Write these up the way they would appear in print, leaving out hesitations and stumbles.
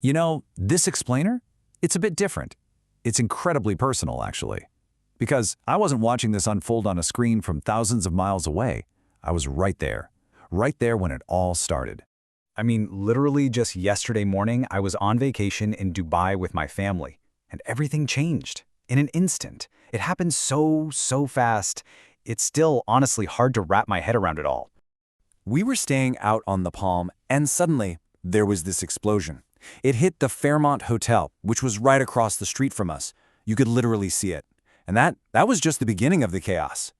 You know, this explainer, it's a bit different. It's incredibly personal, actually. Because I wasn't watching this unfold on a screen from thousands of miles away. I was right there when it all started. I mean, literally just yesterday morning, I was on vacation in Dubai with my family, and everything changed in an instant. It happened so fast. It's still honestly hard to wrap my head around it all. We were staying out on the Palm, and suddenly, there was this explosion. It hit the Fairmont Hotel, which was right across the street from us. You could literally see it. And that was just the beginning of the chaos.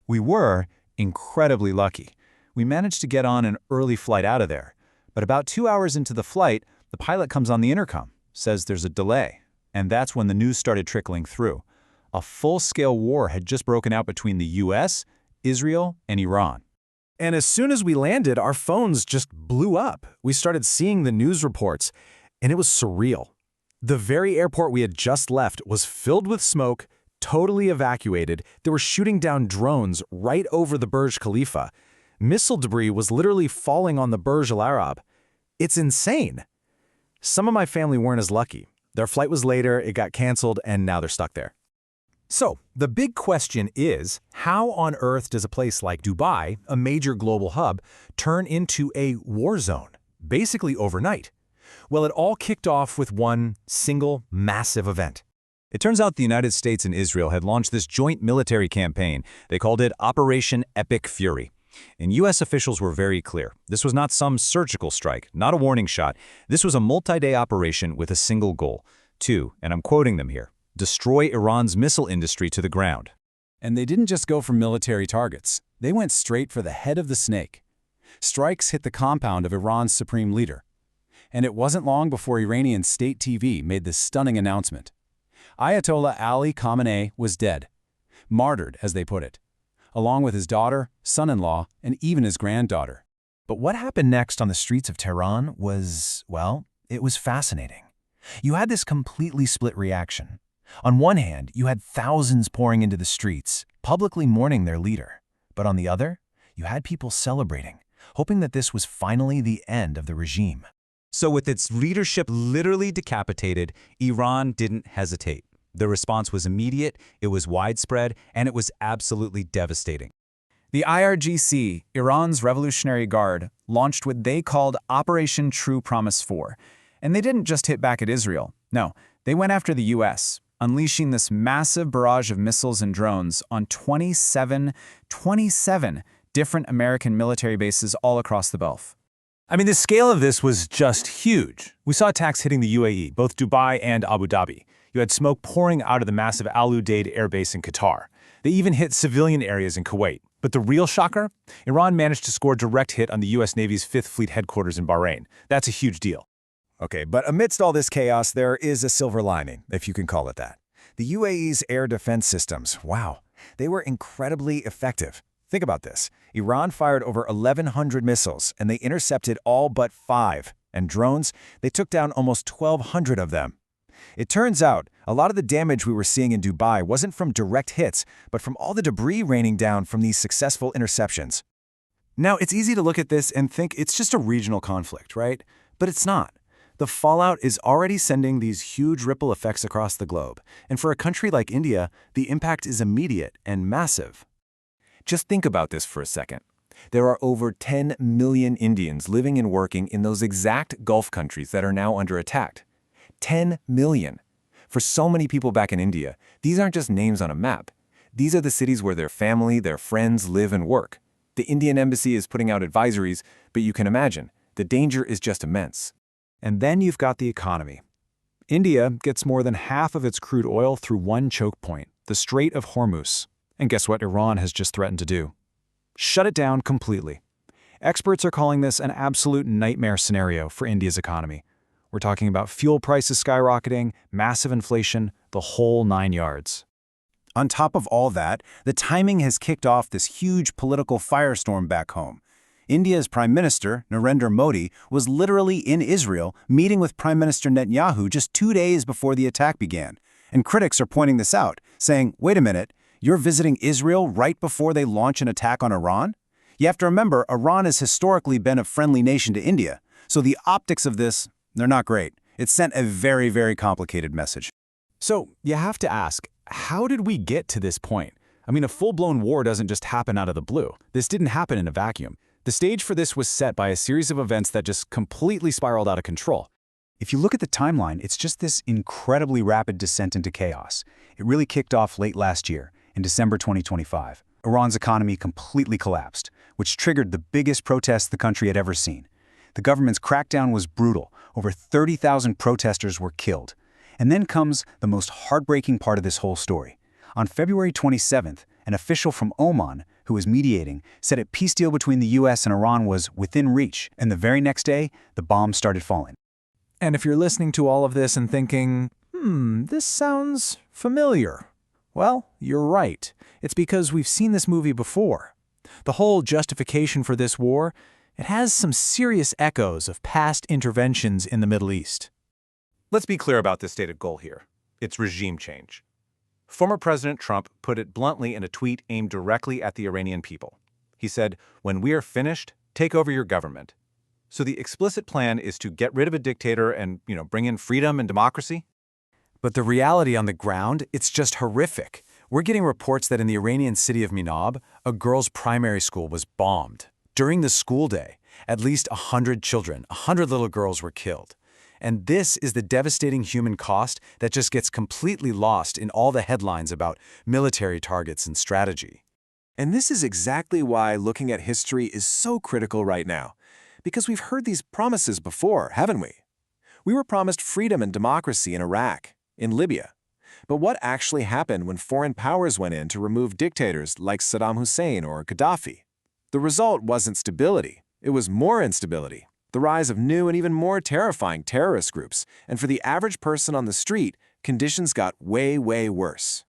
We were incredibly lucky. We managed to get on an early flight out of there. But about 2 hours into the flight, the pilot comes on the intercom, says there's a delay. And that's when the news started trickling through. A full-scale war had just broken out between the US, Israel, and Iran. And as soon as we landed, our phones just blew up. We started seeing the news reports, and it was surreal. The very airport we had just left was filled with smoke, totally evacuated. They were shooting down drones right over the Burj Khalifa. Missile debris was literally falling on the Burj Al Arab. It's insane. Some of my family weren't as lucky. Their flight was later, it got canceled, and now they're stuck there. So, the big question is, how on earth does a place like Dubai, a major global hub, turn into a war zone, basically overnight? Well, it all kicked off with one single massive event. It turns out the United States and Israel had launched this joint military campaign. They called it Operation Epic Fury. And U.S. officials were very clear. This was not some surgical strike, not a warning shot. This was a multi-day operation with a single goal. To, and I'm quoting them here, destroy Iran's missile industry to the ground. And they didn't just go for military targets. They went straight for the head of the snake. Strikes hit the compound of Iran's supreme leader. And it wasn't long before Iranian state TV made this stunning announcement. Ayatollah Ali Khamenei was dead. Martyred, as they put it. Along with his daughter, son-in-law, and even his granddaughter. But what happened next on the streets of Tehran was, well, it was fascinating. You had this completely split reaction. On one hand, you had thousands pouring into the streets, publicly mourning their leader. But on the other, you had people celebrating, hoping that this was finally the end of the regime. So with its leadership literally decapitated, Iran didn't hesitate. The response was immediate, it was widespread, and it was absolutely devastating. The IRGC, Iran's Revolutionary Guard, launched what they called Operation True Promise 4. And they didn't just hit back at Israel. No, they went after the US, unleashing this massive barrage of missiles and drones on 27 different American military bases all across the Gulf. I mean, the scale of this was just huge. We saw attacks hitting the UAE, both Dubai and Abu Dhabi. You had smoke pouring out of the massive Al Udeid air base in Qatar. They even hit civilian areas in Kuwait. But the real shocker? Iran managed to score a direct hit on the U.S. Navy's 5th Fleet headquarters in Bahrain. That's a huge deal. Okay, but amidst all this chaos, there is a silver lining, if you can call it that. The UAE's air defense systems, wow, they were incredibly effective. Think about this. Iran fired over 1,100 missiles, and they intercepted all but 5. And drones, they took down almost 1,200 of them. It turns out, a lot of the damage we were seeing in Dubai wasn't from direct hits, but from all the debris raining down from these successful interceptions. Now, it's easy to look at this and think it's just a regional conflict, right? But it's not. The fallout is already sending these huge ripple effects across the globe. And for a country like India, the impact is immediate and massive. Just think about this for a second. There are over 10 million Indians living and working in those exact Gulf countries that are now under attack. 10 million. For so many people back in India, these aren't just names on a map. These are the cities where their family, their friends live and work. The Indian embassy is putting out advisories, but you can imagine, the danger is just immense. And then you've got the economy. India gets more than half of its crude oil through one choke point, the Strait of Hormuz. And guess what Iran has just threatened to do? Shut it down completely. Experts are calling this an absolute nightmare scenario for India's economy. We're talking about fuel prices skyrocketing, massive inflation, the whole 9 yards. On top of all that, the timing has kicked off this huge political firestorm back home. India's Prime Minister, Narendra Modi, was literally in Israel meeting with Prime Minister Netanyahu just 2 days before the attack began. And critics are pointing this out, saying, wait a minute, you're visiting Israel right before they launch an attack on Iran? You have to remember, Iran has historically been a friendly nation to India, so the optics of this, they're not great. It sent a very, very complicated message. So, you have to ask, how did we get to this point? I mean, a full-blown war doesn't just happen out of the blue. This didn't happen in a vacuum. The stage for this was set by a series of events that just completely spiraled out of control. If you look at the timeline, it's just this incredibly rapid descent into chaos. It really kicked off late last year, in December 2025. Iran's economy completely collapsed, which triggered the biggest protests the country had ever seen. The government's crackdown was brutal. Over 30,000 protesters were killed. And then comes the most heartbreaking part of this whole story. On February 27th, an official from Oman, who was mediating, said a peace deal between the US and Iran was within reach, and the very next day, the bombs started falling. And if you're listening to all of this and thinking, this sounds familiar, well, you're right. It's because we've seen this movie before. The whole justification for this war, it has some serious echoes of past interventions in the Middle East. Let's be clear about this stated goal here. It's regime change. Former President Trump put it bluntly in a tweet aimed directly at the Iranian people. He said, "When we are finished, take over your government." So the explicit plan is to get rid of a dictator and, bring in freedom and democracy? But the reality on the ground, it's just horrific. We're getting reports that in the Iranian city of Minab, a girls' primary school was bombed. During the school day, at least 100 children, 100 little girls were killed. And this is the devastating human cost that just gets completely lost in all the headlines about military targets and strategy. And this is exactly why looking at history is so critical right now. Because we've heard these promises before, haven't we? We were promised freedom and democracy in Iraq, in Libya. But what actually happened when foreign powers went in to remove dictators like Saddam Hussein or Gaddafi? The result wasn't stability. It was more instability. The rise of new and even more terrifying terrorist groups, and for the average person on the street, conditions got way, way worse.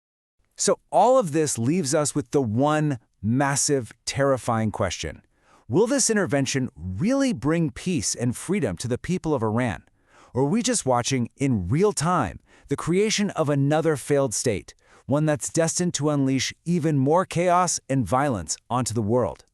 So all of this leaves us with the one massive, terrifying question. Will this intervention really bring peace and freedom to the people of Iran? Or are we just watching, in real time, the creation of another failed state, one that's destined to unleash even more chaos and violence onto the world?